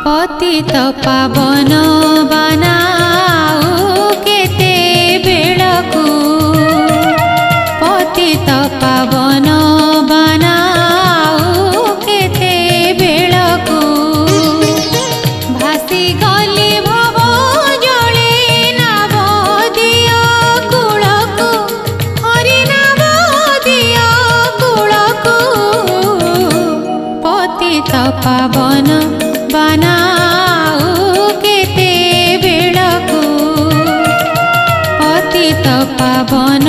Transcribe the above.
पतित पावन बनाऊ केते बेळकू पतित पावन बनाऊ केते बेळकू भासी गली भव जळे नाम दियो कूलकू हरि नाम दियो कूलकू पतित पावन बनाऊ केते बेळकू पतित पावन